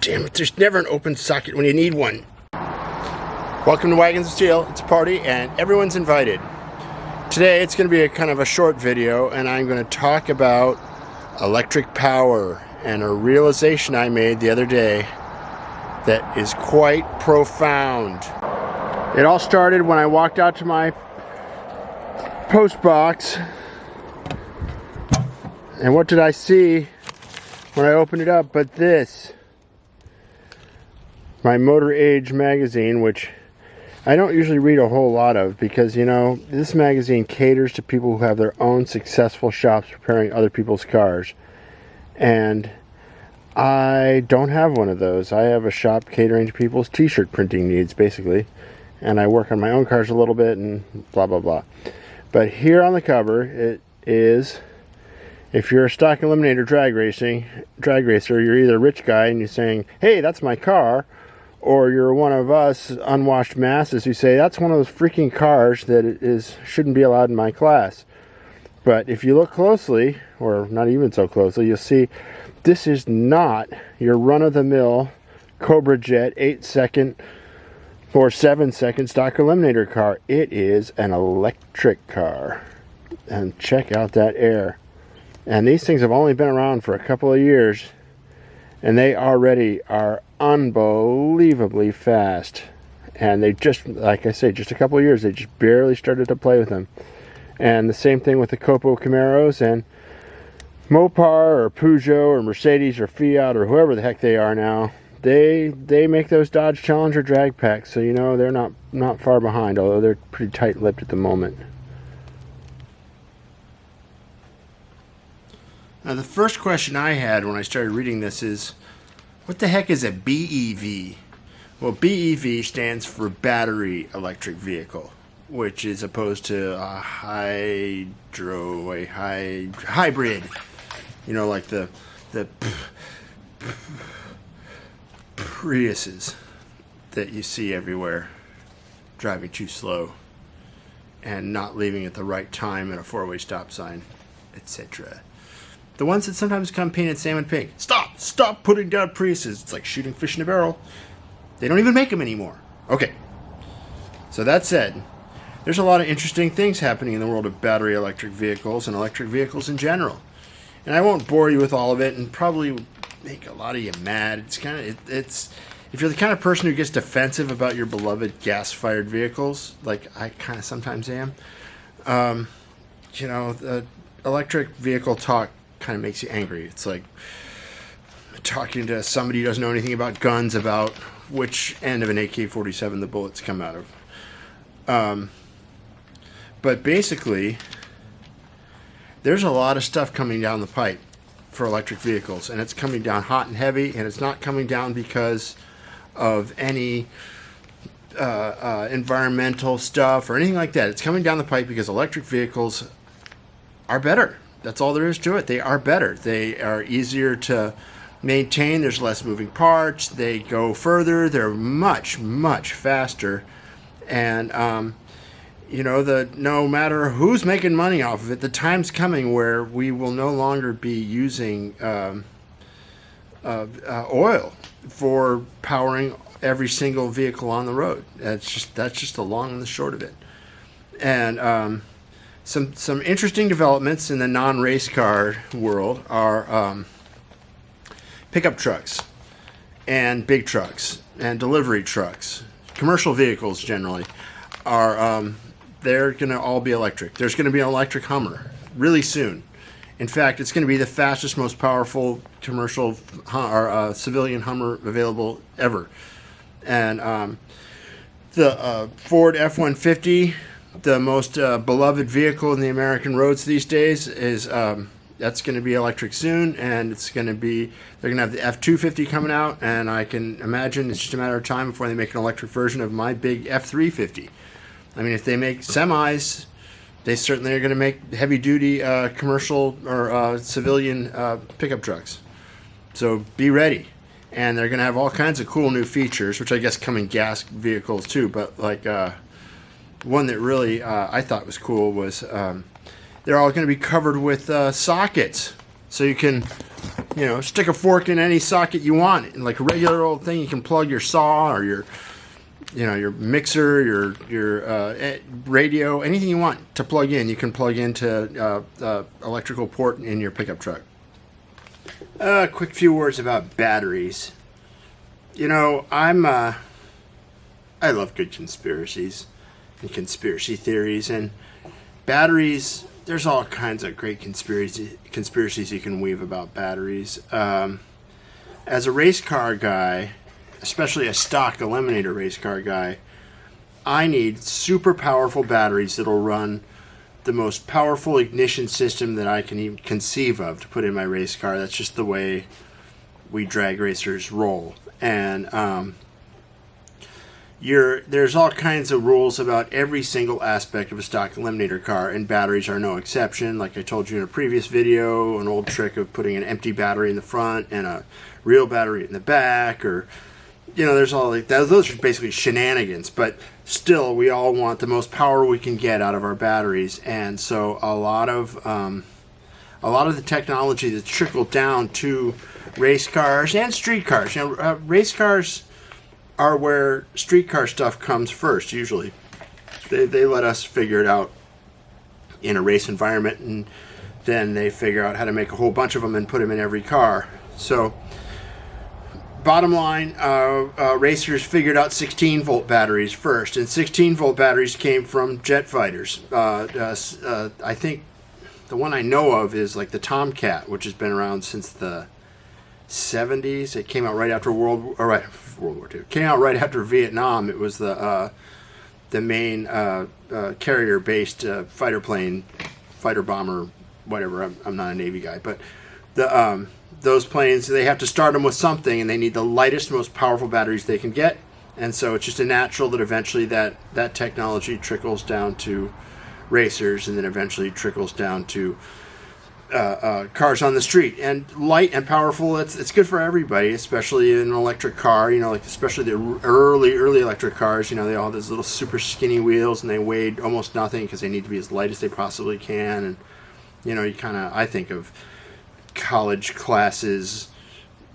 damn it, there's never an open socket when you need one. Welcome to Wagons of Steel. It's a party and everyone's invited. Today it's going to be a kind of a short video, and I'm going to talk about electric power and a realization I made the other day that is quite profound. It all started when I walked out to my post box, and what did I see when I opened it up but this? My Motor Age magazine, which I don't usually read a whole lot of because, you know, this magazine caters to people who have their own successful shops repairing other people's cars. And I don't have one of those. I have a shop catering to people's t-shirt printing needs, basically. And I work on my own cars a little bit and blah, blah, blah. But here on the cover, it is, if you're a stock eliminator drag racer, you're either a rich guy and you're saying, hey, that's my car, or you're one of us unwashed masses who say, that's one of those freaking cars that shouldn't be allowed in my class. But if you look closely, or not even so closely, you'll see this is not your run-of-the-mill Cobra Jet 8-second or 7-second stock eliminator car. It is an electric car. And check out that air. And these things have only been around for a couple of years, and they already are unbelievably fast. And they just, like I say, just a couple of years, they just barely started to play with them. And the same thing with the Copo Camaros and Mopar or Peugeot or Mercedes or Fiat or whoever the heck they are now. They make those Dodge Challenger drag packs, so you know they're not far behind, although they're pretty tight-lipped at the moment. Now, the first question I had when I started reading this is, what the heck is a BEV? Well, BEV stands for battery electric vehicle, which is opposed to a hybrid. You know, like the Priuses that you see everywhere, driving too slow and not leaving at the right time at a four-way stop sign, etc. The ones that sometimes come painted salmon pink. Stop putting down Priuses. It's like shooting fish in a barrel. They don't even make them anymore. Okay. So that said, there's a lot of interesting things happening in the world of battery electric vehicles and electric vehicles in general. And I won't bore you with all of it and probably make a lot of you mad. It's kind of, if you're the kind of person who gets defensive about your beloved gas-fired vehicles, like I kind of sometimes am, you know, the electric vehicle talk kind of makes you angry. It's like talking to somebody who doesn't know anything about guns about which end of an AK-47 the bullets come out of. But basically, there's a lot of stuff coming down the pipe for electric vehicles, and it's coming down hot and heavy, and it's not coming down because of any environmental stuff or anything like that. It's coming down the pipe because electric vehicles are better. That's all there is to it. They are better. They are easier to maintain. There's less moving parts. They go further. They're much, much faster. And, you know, no matter who's making money off of it, the time's coming where we will no longer be using oil for powering every single vehicle on the road. That's just the long and the short of it. And some interesting developments in the non-race car world are pickup trucks and big trucks and delivery trucks. Commercial vehicles generally are they're going to all be electric. There's going to be an electric Hummer really soon. In fact, it's going to be the fastest, most powerful commercial or civilian Hummer available ever. And the Ford F-150, the most beloved vehicle in the American roads these days, is that's going to be electric soon, and they're going to have the F-250 coming out, and I can imagine it's just a matter of time before they make an electric version of my big F-350. I mean, if they make semis, they certainly are going to make heavy-duty commercial or civilian pickup trucks. So be ready. And they're going to have all kinds of cool new features, which I guess come in gas vehicles too, but like one that really I thought was cool was they're all going to be covered with sockets. So you can You know, stick a fork in any socket you want. Like a regular old thing, you can plug your saw or your, you know, your mixer, your radio, anything you want to plug in. You can plug into electrical port in your pickup truck. Quick few words about batteries. You know, I love good conspiracies and conspiracy theories, and batteries. There's all kinds of great conspiracies you can weave about batteries. As a race car guy, especially a stock eliminator race car guy, I need super powerful batteries that'll run the most powerful ignition system that I can even conceive of to put in my race car. That's just the way we drag racers roll. And there's all kinds of rules about every single aspect of a stock eliminator car, and batteries are no exception. Like I told you in a previous video, an old trick of putting an empty battery in the front and a real battery in the back, or, you know, there's all like that. Those are basically shenanigans, but still, we all want the most power we can get out of our batteries, and so a lot of the technology that's trickled down to race cars and street cars. You know, race cars are where streetcar stuff comes first, usually. They let us figure it out in a race environment, and then they figure out how to make a whole bunch of them and put them in every car. So, bottom line, racers figured out 16-volt batteries first, and 16-volt batteries came from jet fighters. I think the one I know of is like the Tomcat, which has been around since the 70s. It came out right after World War II. It came out right after Vietnam. It was the main carrier-based fighter plane, fighter bomber, whatever. I'm not a Navy guy, but those planes, they have to start them with something, and they need the lightest, most powerful batteries they can get. And so it's just a natural that eventually that technology trickles down to racers, and then eventually trickles down to cars on the street. And light and powerful, it's good for everybody, especially in an electric car. You know, like especially the early electric cars. You know, they all have those little super skinny wheels, and they weighed almost nothing because they need to be as light as they possibly can. And you know, I think of college classes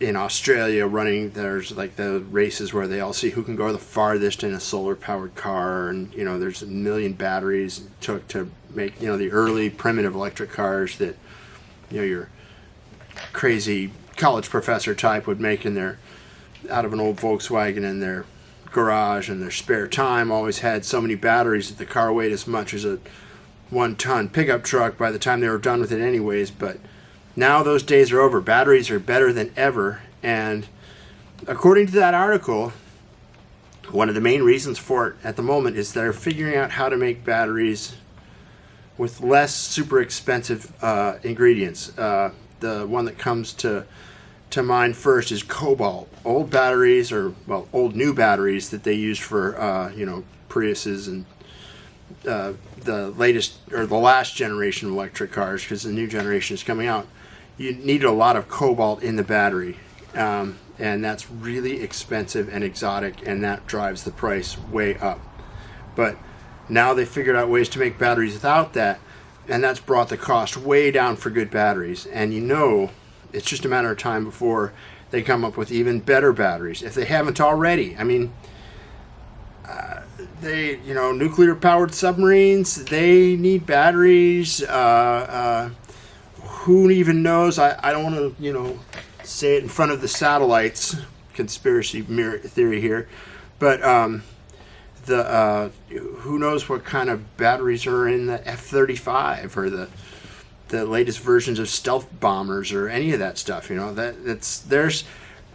in Australia running. There's like the races where they all see who can go the farthest in a solar powered car, and you know, there's a million batteries it took to make, you know, the early primitive electric cars that, you know, your crazy college professor type would make out of an old Volkswagen in their garage in their spare time. Always had so many batteries that the car weighed as much as a 1-ton pickup truck by the time they were done with it anyways. But now those days are over. Batteries are better than ever, and according to that article, one of the main reasons for it at the moment is they're figuring out how to make batteries with less super expensive ingredients. The one that comes to mind first is cobalt. Old batteries, or well, old new batteries that they use for you know, Priuses and the latest or the last generation of electric cars, because the new generation is coming out. You need a lot of cobalt in the battery, and that's really expensive and exotic, and that drives the price way up. But now they figured out ways to make batteries without that, and that's brought the cost way down for good batteries. And you know, it's just a matter of time before they come up with even better batteries, if they haven't already. I mean, you know, nuclear powered submarines, they need batteries. Who even knows? I don't want to, you know, say it in front of the satellites, conspiracy theory here, but who knows what kind of batteries are in the F-35 or the latest versions of stealth bombers or any of that stuff. You know,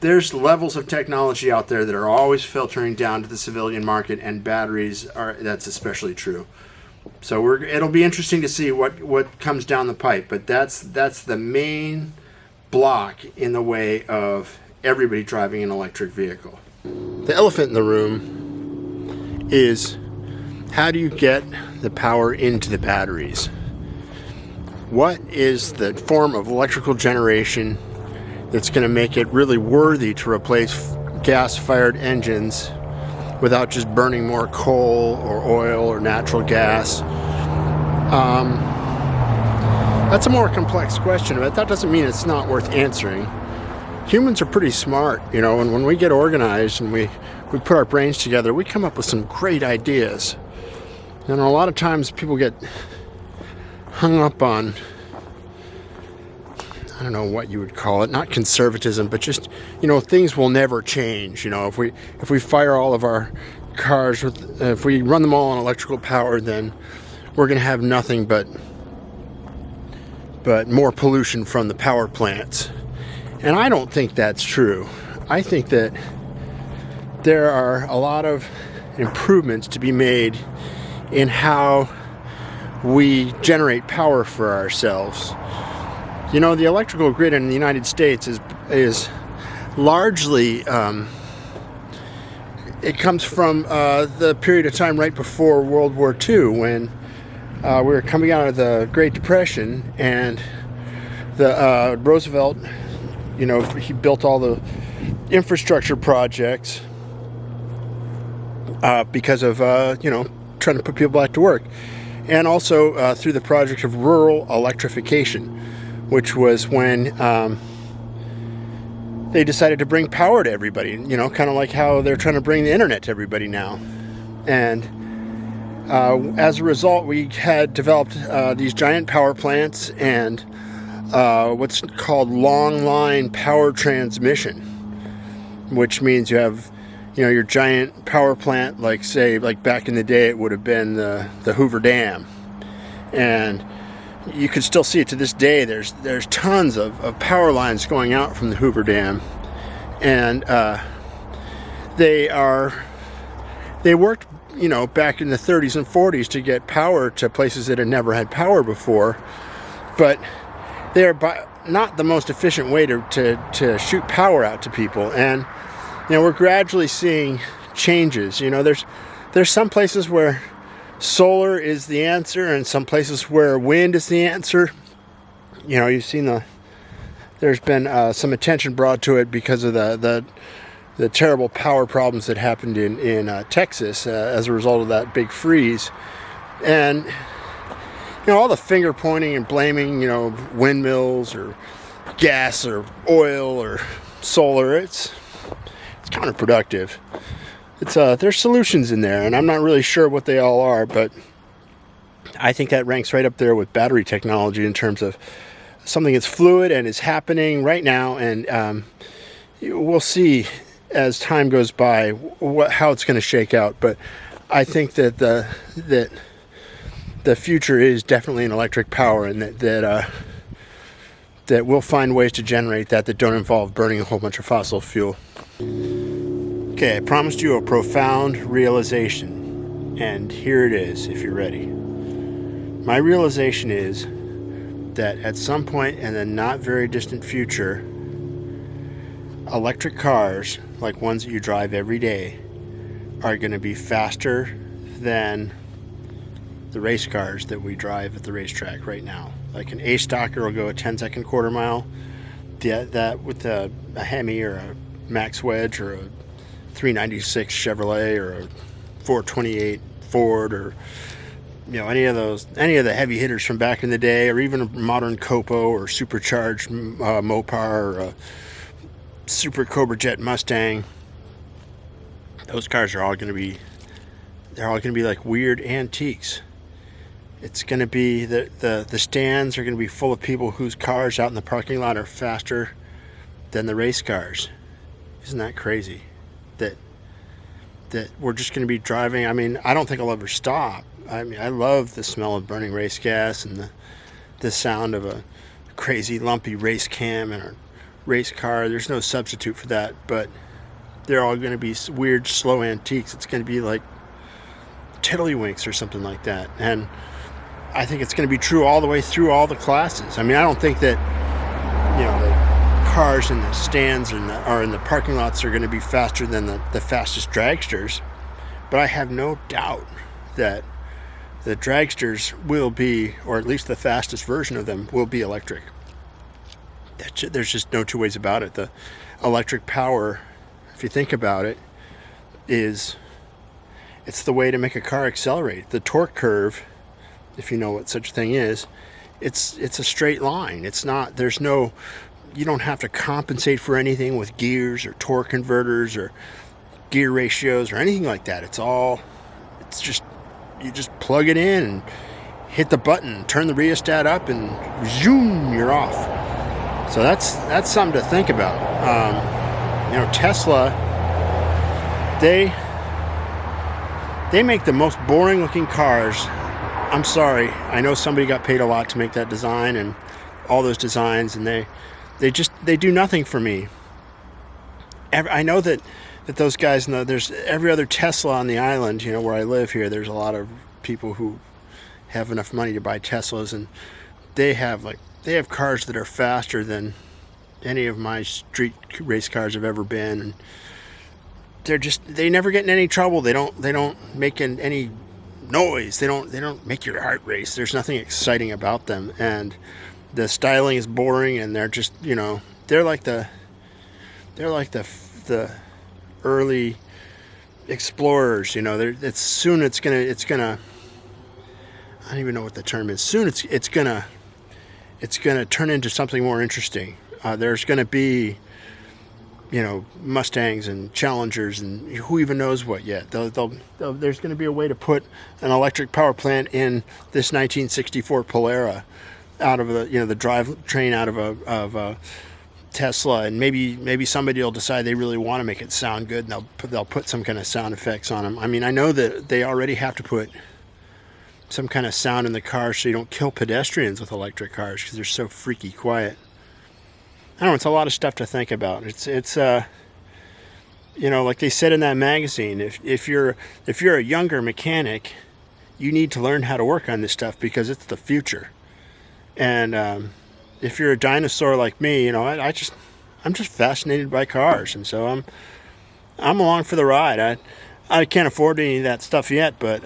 there's levels of technology out there that are always filtering down to the civilian market, and batteries that's especially true. So it'll be interesting to see what comes down the pipe, but that's the main block in the way of everybody driving an electric vehicle. The elephant in the room is, how do you get the power into the batteries? What is the form of electrical generation that's going to make it really worthy to replace gas-fired engines without just burning more coal or oil or natural gas? That's a more complex question, but that doesn't mean it's not worth answering. humans are pretty smart, you know, and when we get organized and we put our brains together, we come up with some great ideas. And a lot of times people get hung up on, I don't know what you would call it, not conservatism, but just, you know, things will never change. You know, if we fire all of our cars if we run them all on electrical power, then we're going to have nothing but more pollution from the power plants. And I don't think that's true. I think that there are a lot of improvements to be made in how we generate power for ourselves. You know, the electrical grid in the United States is largely it comes from the period of time right before World War II, when we were coming out of the Great Depression, and the Roosevelt, you know, he built all the infrastructure projects because of you know, trying to put people back to work, and also through the project of rural electrification, which was when they decided to bring power to everybody, you know, kind of like how they're trying to bring the internet to everybody now. And as a result, we had developed these giant power plants and what's called long line power transmission, which means you have, you know, your giant power plant, like, say, like back in the day, it would have been the Hoover Dam. And you can still see it to this day. There's tons of power lines going out from the Hoover Dam, and they worked, you know, back in the 30s and 40s to get power to places that had never had power before, but they're not the most efficient way to shoot power out to people. And you know, we're gradually seeing changes. You know, there's some places where solar is the answer, and some places where wind is the answer. You know, you've seen there's been some attention brought to it because of the terrible power problems that happened in Texas as a result of that big freeze. And you know, all the finger pointing and blaming, you know, windmills or gas or oil or solar, it's counterproductive. There's solutions in there, and I'm not really sure what they all are, but I think that ranks right up there with battery technology in terms of something that's fluid and is happening right now, and we'll see as time goes by how it's going to shake out. But I think that the future is definitely in electric power, and that we'll find ways to generate that don't involve burning a whole bunch of fossil fuel. Okay, I promised you a profound realization, and here it is, if you're ready. My realization is that at some point in the not very distant future, electric cars, like ones that you drive every day, are going to be faster than the race cars that we drive at the racetrack right now. Like an A-Stocker will go a 10-second quarter mile. That with a Hemi or a Max Wedge or a 396 Chevrolet or a 428 Ford, or you know, any of the heavy hitters from back in the day, or even a modern Copo or supercharged Mopar or a Super Cobra Jet Mustang. Those cars are all going to be like weird antiques. It's going to be the stands are going to be full of people whose cars out in the parking lot are faster than the race cars. Isn't that crazy? That we're just going to be driving. I mean, I don't think I'll ever stop. I mean, I love the smell of burning race gas and the sound of a crazy lumpy race cam and a race car. There's no substitute for that, but they're all going to be weird, slow antiques. It's going to be like tiddlywinks or something like that. And I think it's going to be true all the way through all the classes. I mean, I don't think that, you know, the cars in the stands or in the parking lots are going to be faster than the fastest dragsters, but I have no doubt that the dragsters will be, or at least the fastest version of them will be electric. There's just no two ways about it. The electric power, if you think about it, it's the way to make a car accelerate. The torque curve, if you know what such a thing is, it's a straight line. It's not, there's no you don't have to compensate for anything with gears or torque converters or gear ratios or anything like that. It's just, you just plug it in and hit the button, turn the rheostat up, and zoom, you're off. So that's something to think about. Tesla, they make the most boring looking cars. I'm sorry, I know somebody got paid a lot to make that design and all those designs, and they do nothing for me. I know that those guys know. There's every other Tesla on the island, where I live here. There's a lot of people who have enough money to buy Teslas, and they have cars that are faster than any of my street race cars have ever been, and they never get in any trouble. They don't make any noise. They don't make your heart race. There's nothing exciting about them, and the styling is boring, and they're just they're like the early explorers. It's gonna I don't even know what the term is. Soon it's gonna turn into something more interesting. There's gonna be Mustangs and Challengers and who even knows what yet. There's going to be a way to put an electric power plant in this 1964 Polara out of the drivetrain out of a Tesla, and maybe somebody will decide they really want to make it sound good, and they'll put some kind of sound effects on them. I mean, I know that they already have to put some kind of sound in the car so you don't kill pedestrians with electric cars because they're so freaky quiet. I don't know, it's a lot of stuff to think about. It's like they said in that magazine, if you're a younger mechanic, you need to learn how to work on this stuff because it's the future. And if you're a dinosaur like me, I'm just fascinated by cars, and so I'm along for the ride. I can't afford any of that stuff yet, but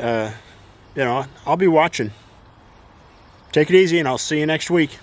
I'll be watching. Take it easy, and I'll see you next week.